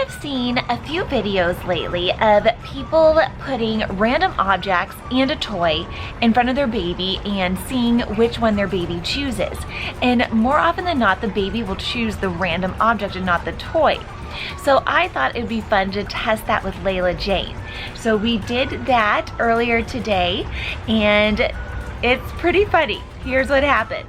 have seen a few videos lately of people putting random objects and a toy in front of their baby and seeing which one their baby chooses. And more often than not, the baby will choose the random object and not the toy. So I thought it'd be fun to test that with Layla-Jane. So we did that earlier today, and it's pretty funny. Here's what happened.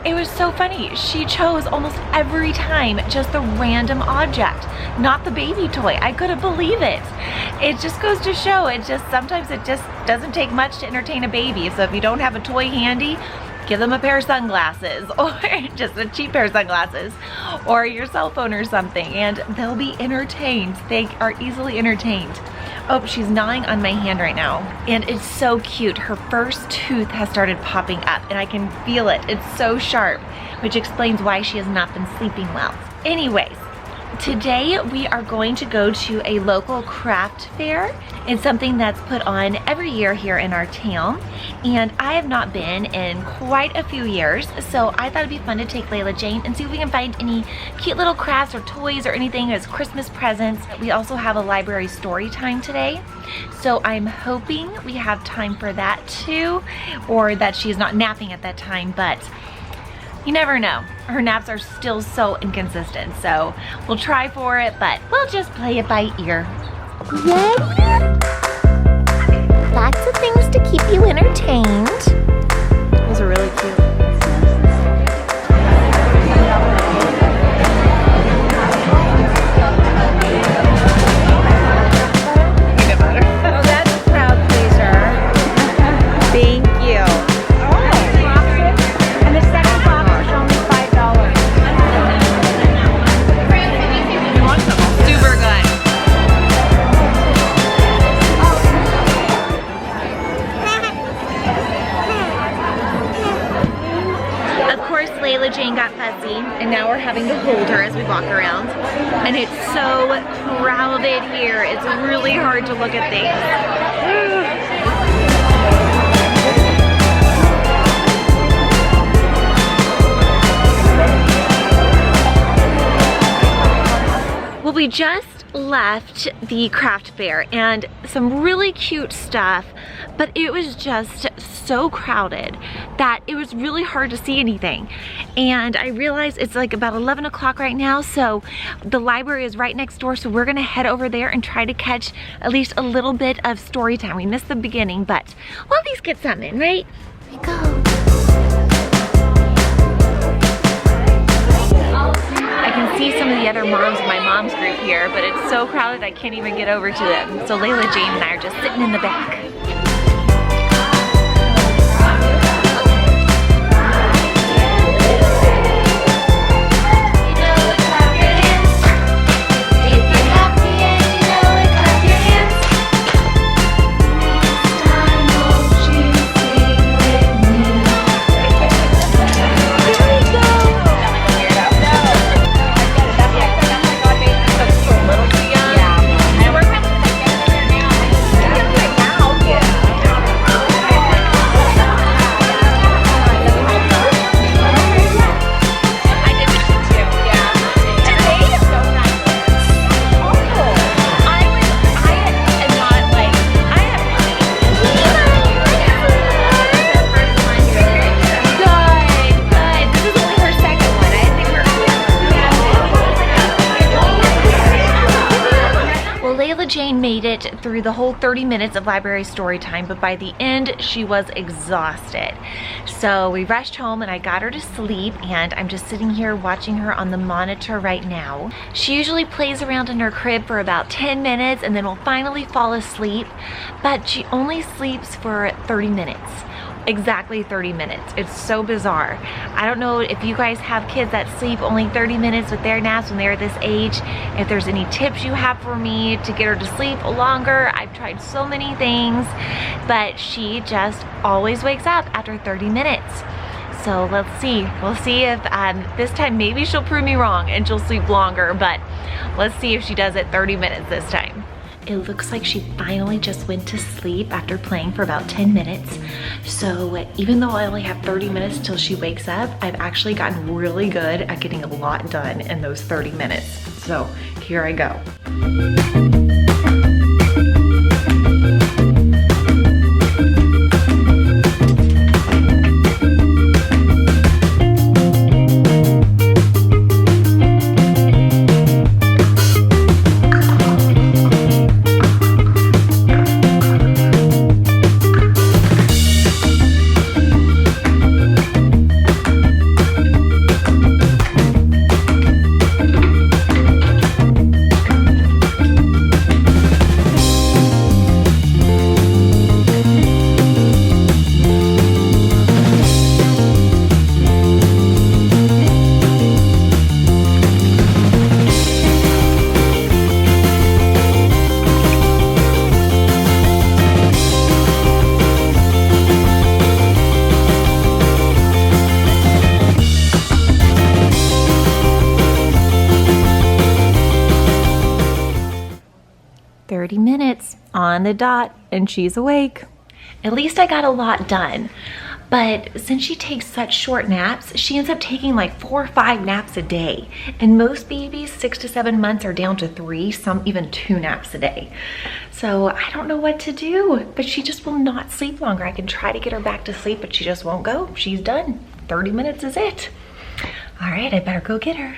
It was so funny. She chose almost every time just the random object, not the baby toy. I couldn't believe it. It just goes to show, sometimes it just doesn't take much to entertain a baby. So if you don't have a toy handy, give them a pair of sunglasses, or just a cheap pair of sunglasses, or your cell phone or something, and they'll be entertained. They are easily entertained. Oh, she's gnawing on my hand right now. And it's so cute. Her first tooth has started popping up and I can feel it. It's so sharp, which explains why she has not been sleeping well. Anyways, today we are going to go to a local craft fair. It's something that's put on every year here in our town, and I have not been in quite a few years, so I thought it'd be fun to take Layla-Jane and see if we can find any cute little crafts or toys or anything as Christmas presents. We also have a library story time today, so I'm hoping we have time for that too, or that she's not napping at that time, but you never know. Her naps are still so inconsistent, so we'll try for it, but we'll just play it by ear. Ready? Lots of things to keep you entertained. Those are really cute. Oh, that's a crowd pleaser. Thank you. And the second box is only $5. Super good. Of course, Layla-Jane got fussy, and now we're having to hold her as we walk around. And it's so crowded here. It's really hard to look at things. Well, we just left the craft fair and some really cute stuff, but it was just so crowded that it was really hard to see anything. And I realized it's like about 11 o'clock right now, so the library is right next door, so we're gonna head over there and try to catch at least a little bit of story time. We missed the beginning, but we'll at least get something, right? Here we go. I can see some of the other moms in my mom's group here, but it's so crowded I can't even get over to them. So Layla-Jane and I are just sitting in the back. Layla-Jane made it through the whole 30 minutes of library story time, but by the end, she was exhausted. So we rushed home and I got her to sleep, and I'm just sitting here watching her on the monitor right now. She usually plays around in her crib for about 10 minutes and then will finally fall asleep, but she only sleeps for 30 minutes. Exactly 30 minutes. It's so bizarre. I don't know if you guys have kids that sleep only 30 minutes with their naps when they're this age. If there's any tips you have for me to get her to sleep longer. I've tried so many things, but she just always wakes up after 30 minutes. So let's see. We'll see if this time maybe she'll prove me wrong and she'll sleep longer, but let's see if she does it 30 minutes this time. It looks like she finally just went to sleep after playing for about 10 minutes. So even though I only have 30 minutes till she wakes up, I've actually gotten really good at getting a lot done in those 30 minutes. So here I go. 30 minutes on the dot and she's awake. At least I got a lot done. But since she takes such short naps, she ends up taking like 4 or 5 naps a day. And most babies 6 to 7 months are down to 3, some even 2 naps a day. So I don't know what to do, but she just will not sleep longer. I can try to get her back to sleep, but she just won't go. She's done. 30 minutes is it. All right, I better go get her.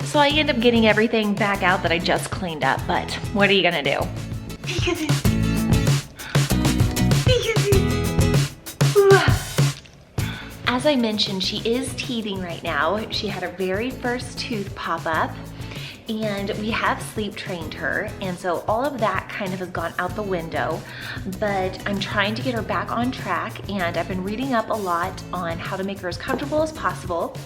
So I end up getting everything back out that I just cleaned up, but what are you gonna do? As I mentioned, she is teething right now. She had her very first tooth pop up, and we have sleep trained her, and so all of that kind of has gone out the window, but I'm trying to get her back on track, and I've been reading up a lot on how to make her as comfortable as possible.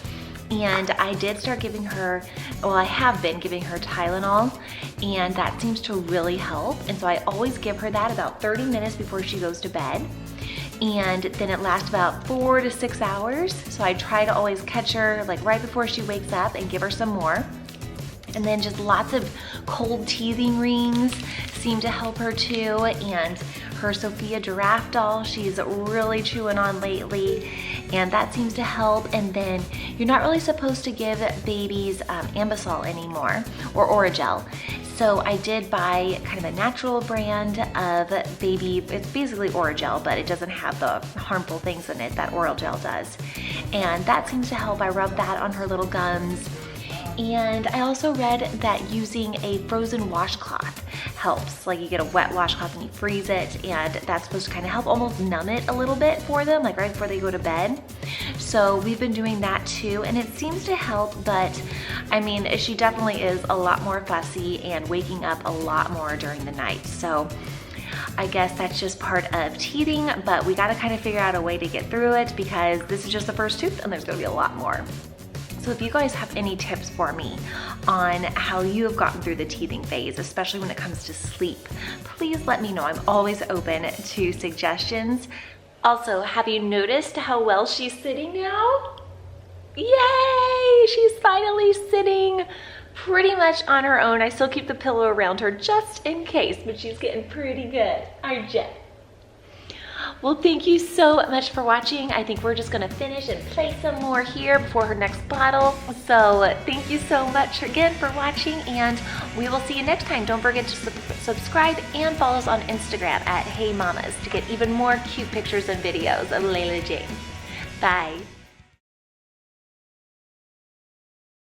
And I did start giving her, well, I have been giving her Tylenol, and that seems to really help. And so I always give her that about 30 minutes before she goes to bed. And then it lasts about 4 to 6 hours. So I try to always catch her like right before she wakes up and give her some more. And then just lots of cold teething rings seem to help her too. And her Sophia giraffe doll, she's really chewing on lately, and that seems to help. And then you're not really supposed to give babies Ambisol anymore, or Oragel. So I did buy kind of a natural brand of baby, it's basically Oragel, but it doesn't have the harmful things in it that Oragel does. And that seems to help. I rub that on her little gums. And I also read that using a frozen washcloth helps. Like you get a wet washcloth and you freeze it, and that's supposed to kind of help almost numb it a little bit for them, like right before they go to bed. So we've been doing that too, and it seems to help, but I mean, she definitely is a lot more fussy and waking up a lot more during the night. So I guess that's just part of teething, but we gotta kind of figure out a way to get through it because this is just the first tooth and there's gonna be a lot more. So if you guys have any tips for me on how you have gotten through the teething phase, especially when it comes to sleep, please let me know. I'm always open to suggestions. Also, have you noticed how well she's sitting now? Yay! She's finally sitting pretty much on her own. I still keep the pillow around her just in case, but she's getting pretty good, aren't you? Well, thank you so much for watching. I think we're just gonna finish and play some more here before her next bottle. So thank you so much again for watching, and we will see you next time. Don't forget to subscribe and follow us on Instagram at Hey Mamas to get even more cute pictures and videos of Layla-Jane. Bye.